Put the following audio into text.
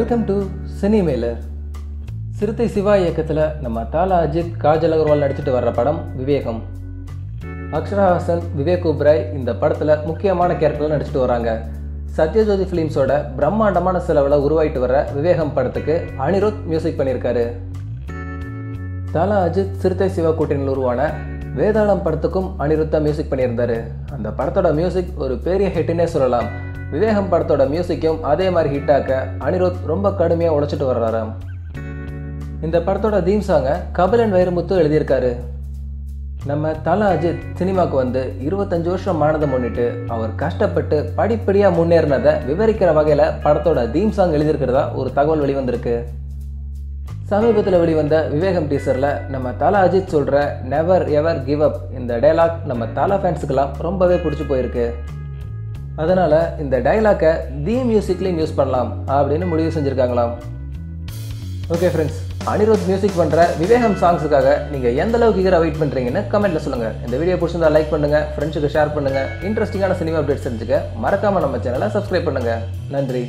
Welcome to சினிமேலர். Siruthai Siva இயக்கத்தில் நம்ம தாலா அஜித், காஜல் அகர்வால் நடிச்சிட்டு வர்ற படம் விவேகம். அக்ஷரா ஹாசன், விவேக் ஒபராய் இந்த படத்தில் முக்கியமான கேரக்டரில் நடிச்சிட்டு வராங்க. சத்யஜோதி ஃபிலிம்ஸோட பிரம்மாண்டமான செலவில் உருவாயிட்டு வர விவேகம் படத்துக்கு அனிருத் மியூசிக் பண்ணியிருக்காரு. தாலா அஜித், சிறுத்தை சிவா கூட்டணியில் உருவான வேதாளம் படத்துக்கும் அனிருத்தா மியூசிக் பண்ணியிருந்தாரு. அந்த படத்தோட மியூசிக் ஒரு பெரிய ஹிட்டுன்னே சொல்லலாம். விவேகம் படத்தோட மியூசிக்கும் அதே மாதிரி ஹிட்டாக்க அனிருத் ரொம்ப கடுமையாக உழைச்சிட்டு வர்றாராம். இந்த படத்தோட தீம் சாங்கை கபிலன் வைரமுத்து எழுதியிருக்காரு. நம்ம தல அஜித் சினிமாவுக்கு வந்து 25 வருஷம் ஆனதை முன்னிட்டு அவர் கஷ்டப்பட்டு படிப்படியாக முன்னேறினதை விவரிக்கிற வகையில் படத்தோட தீம் சாங் எழுதியிருக்கிறதா ஒரு தகவல் வெளிவந்திருக்கு. சமீபத்தில் வெளிவந்த விவேகம் டீசரில் நம்ம தல அஜித் சொல்கிற நெவர் எவர் கிவ் அப் இந்த டைலாக் நம்ம தல ஃபேன்ஸுக்கெல்லாம் ரொம்பவே பிடிச்சி போயிருக்கு. அதனால் இந்த டைலாக்கை தீம் மியூசிக்லேயும் யூஸ் பண்ணலாம் அப்படின்னு முடிவு செஞ்சுருக்காங்களாம். ஓகே ஃப்ரெண்ட்ஸ், அனிருத் மியூசிக் பண்ணுற விவேகம் சாங்ஸுக்காக நீங்கள் எந்த அளவுக்கு ஈகராக வெயிட் பண்ணுறீங்கன்னு கமெண்ட்டில் சொல்லுங்கள். இந்த வீடியோ பிடிச்சிருந்தா லைக் பண்ணுங்கள், ஃப்ரெண்ட்ஸுக்கு ஷேர் பண்ணுங்கள். இன்ட்ரெஸ்டிங்கான சினிமா அப்டேட்ஸ் தெரிஞ்சுக்க மறக்காமல் நம்ம சேனலை சப்ஸ்கிரைப் பண்ணுங்கள். நன்றி.